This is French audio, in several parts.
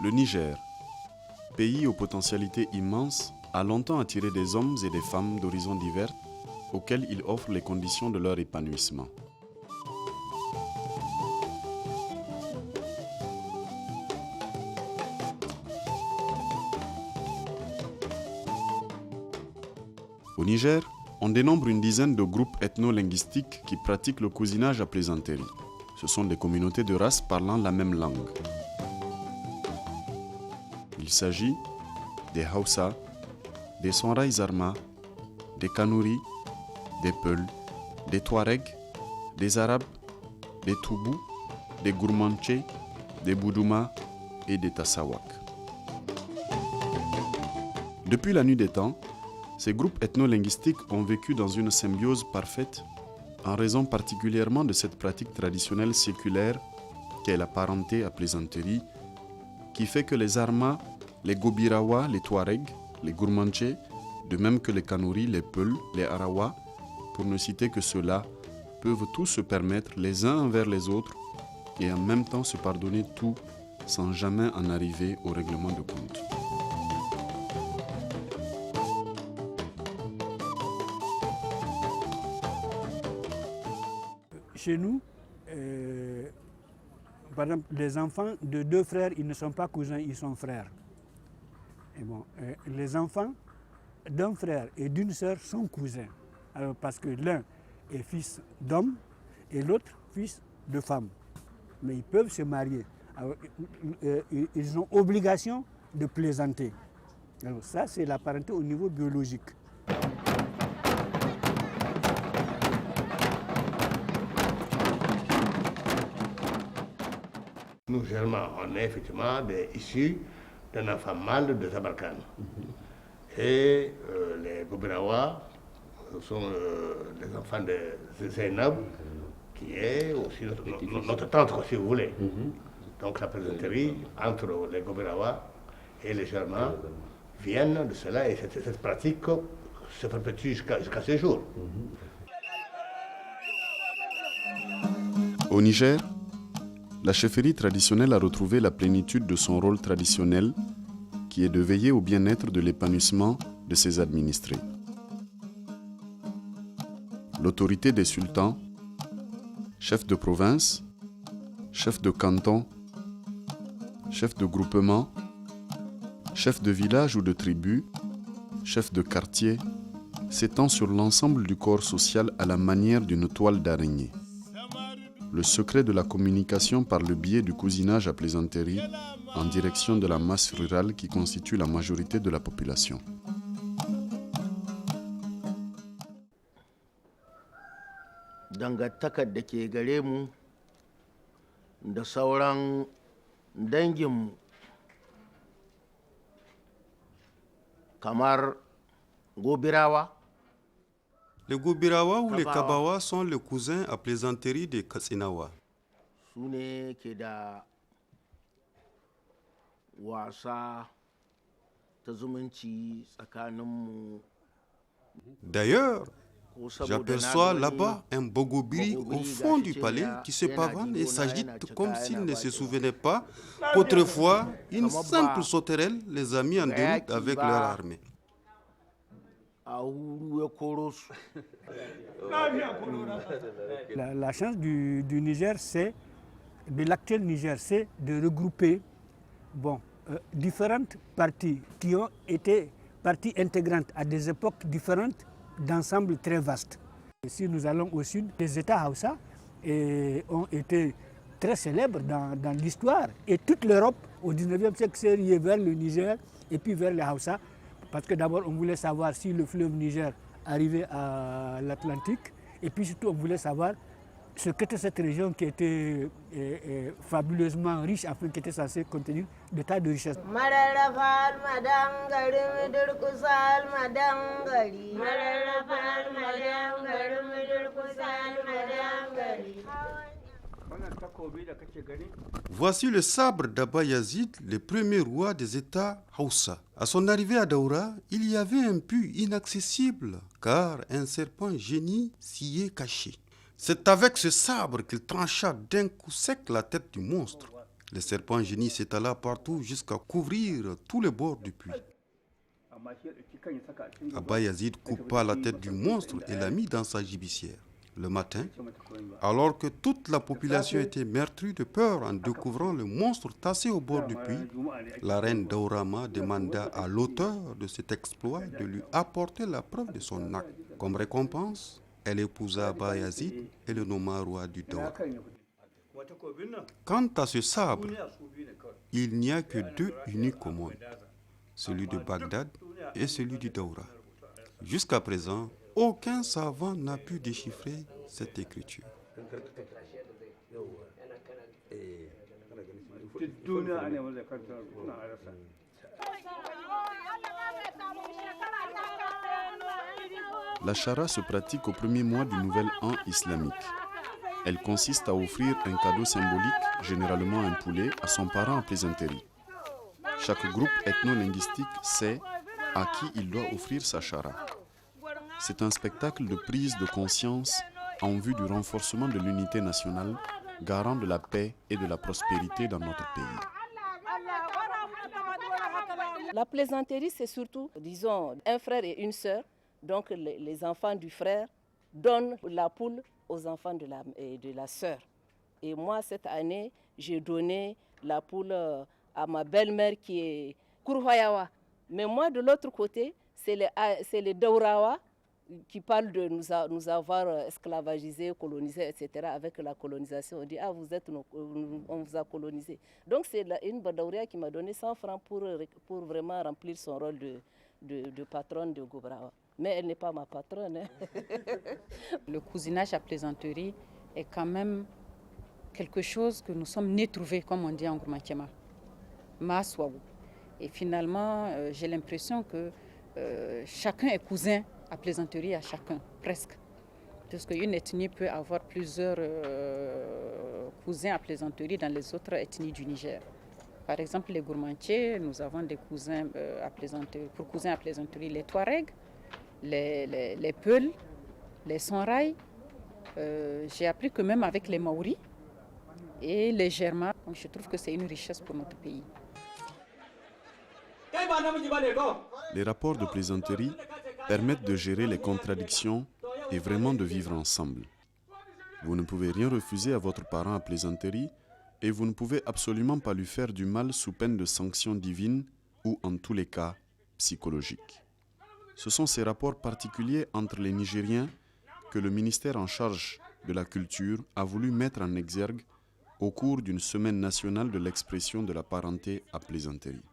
Le Niger, pays aux potentialités immenses, a longtemps attiré des hommes et des femmes d'horizons divers auxquels il offre les conditions de leur épanouissement. Au Niger, on dénombre une dizaine de groupes ethno-linguistiques qui pratiquent le cousinage à plaisanterie. Ce sont des communautés de races parlant la même langue. Il s'agit des Hausa, des Sonrai Zarma, des Kanuri, des Peuls, des Touaregs, des Arabes, des Toubou, des Gourmanché, des Boudouma et des Tassawak. Depuis la nuit des temps, ces groupes ethno-linguistiques ont vécu dans une symbiose parfaite en raison particulièrement de cette pratique traditionnelle séculaire qu'est la parenté à plaisanterie, qui fait que les Arma, les Gobirawa, les Touaregs, les Gourmanché, de même que les Kanuri, les Peuls, les Arawa, pour ne citer que ceux-là, peuvent tous se permettre les uns envers les autres et en même temps se pardonner tout sans jamais en arriver au règlement de compte. Chez nous, par exemple, les enfants de deux frères, ils ne sont pas cousins, ils sont frères. Et bon, les enfants d'un frère et d'une sœur sont cousins. Alors, parce que l'un est fils d'homme et l'autre fils de femme. Mais ils peuvent se marier. Alors, ils ont obligation de plaisanter. Alors ça, c'est la parenté au niveau biologique. Nous, Germains, on est effectivement issus d'un enfant mâle de Zabarkan. Et les Gobirawa sont les enfants de Zainab, qui est aussi notre tante, si vous voulez. Donc la plaisanterie entre les Gobirawa et les Germains viennent de cela et cette pratique se perpétue jusqu'à ce jour. Au Niger, la chefferie traditionnelle a retrouvé la plénitude de son rôle traditionnel qui est de veiller au bien-être de l'épanouissement de ses administrés. L'autorité des sultans, chefs de province, chefs de canton, chefs de groupement, chefs de village ou de tribu, chefs de quartier, s'étend sur l'ensemble du corps social à la manière d'une toile d'araignée. Le secret de la communication par le biais du cousinage à plaisanterie en direction de la masse rurale qui constitue la majorité de la population. Dangantakar da ke gare mu da sauran danginmu kamar Gobirawa. Les Gobirawa ou les Kabawa sont les cousins à plaisanterie des Katsinawa. Su ne ke da wasa ta zumunci tsakaninmu. D'ailleurs, j'aperçois là-bas un Bogobiri au fond du palais qui se pavane et s'agite comme s'il ne se souvenait pas qu'autrefois, une simple sauterelle les a mis en déroute avec leur armée. La chance du Niger, de l'actuel Niger, c'est de regrouper différentes parties qui ont été parties intégrantes à des époques différentes d'ensemble très vastes. Si nous allons au sud, les États Hausa ont été très célèbres dans l'histoire et toute l'Europe au 19e siècle s'est riée vers le Niger et puis vers les Hausa. Parce que d'abord, on voulait savoir si le fleuve Niger arrivait à l'Atlantique. Et puis surtout, on voulait savoir ce qu'était cette région qui était fabuleusement riche, enfin qui était censée contenir des tas de richesses. Voici le sabre d'Abba Yazid, le premier roi des États Hausa. À son arrivée à Daoura, il y avait un puits inaccessible, car un serpent génie s'y est caché. C'est avec ce sabre qu'il trancha d'un coup sec la tête du monstre, Le serpent génie s'étala partout jusqu'à couvrir tous les bords du puits. Abba Yazid coupa la tête du monstre et la mit dans sa gibissière. Le matin, alors que toute la population était meurtrie de peur en découvrant le monstre tassé au bord du puits, la reine Daurama demanda à l'auteur de cet exploit de lui apporter la preuve de son acte. Comme récompense, elle épousa Abba Yazid et le nomma roi du Daura. Quant à ce sabre, il n'y a que deux uniques au monde, celui de Bagdad et celui du Daura. Jusqu'à présent, aucun savant n'a pu déchiffrer cette écriture. La chara se pratique au premier mois du nouvel an islamique. Elle consiste à offrir un cadeau symbolique, généralement un poulet, à son parent en plaisanterie. Chaque groupe ethno-linguistique sait à qui il doit offrir sa chara. C'est un spectacle de prise de conscience en vue du renforcement de l'unité nationale, garant de la paix et de la prospérité dans notre pays. La plaisanterie, c'est surtout, disons, un frère et une sœur. Donc les enfants du frère donnent la poule aux enfants de la sœur. Et moi, cette année, j'ai donné la poule à ma belle-mère qui est Kourhoyawa. Mais moi, de l'autre côté, c'est les Daurawa qui parlent de nous avoir esclavagisés, colonisés, etc. Avec la colonisation, on dit « Ah, on vous a colonisés ». Donc c'est une Badauria qui m'a donné 100 francs pour vraiment remplir son rôle de patronne de Gobrawa. Mais elle n'est pas ma patronne. Hein. Le cousinage à plaisanterie est quand même quelque chose que nous sommes nés trouvés, comme on dit en Gourmatiema. Maswaou. Et finalement, j'ai l'impression que chacun est cousin à plaisanterie à chacun, presque. Parce qu'une ethnie peut avoir plusieurs cousins à plaisanterie dans les autres ethnies du Niger. Par exemple, les Gourmantiers, nous avons des cousins à plaisanterie, pour cousins à plaisanterie, les Touaregs, les Peuls, les Sonraï. J'ai appris que même avec les Maoris et les Germains, donc je trouve que c'est une richesse pour notre pays. Les rapports de plaisanterie permettent de gérer les contradictions et vraiment de vivre ensemble. Vous ne pouvez rien refuser à votre parent à plaisanterie et vous ne pouvez absolument pas lui faire du mal sous peine de sanctions divines ou en tous les cas psychologiques. Ce sont ces rapports particuliers entre les Nigériens que le ministère en charge de la culture a voulu mettre en exergue au cours d'une semaine nationale de l'expression de la parenté à plaisanterie.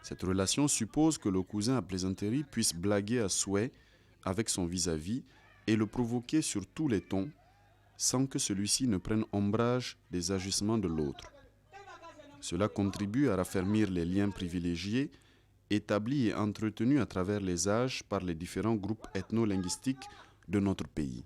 Cette relation suppose que le cousin à plaisanterie puisse blaguer à souhait avec son vis-à-vis et le provoquer sur tous les tons sans que celui-ci ne prenne ombrage des agissements de l'autre. Cela contribue à raffermir les liens privilégiés établis et entretenus à travers les âges par les différents groupes ethno-linguistiques de notre pays.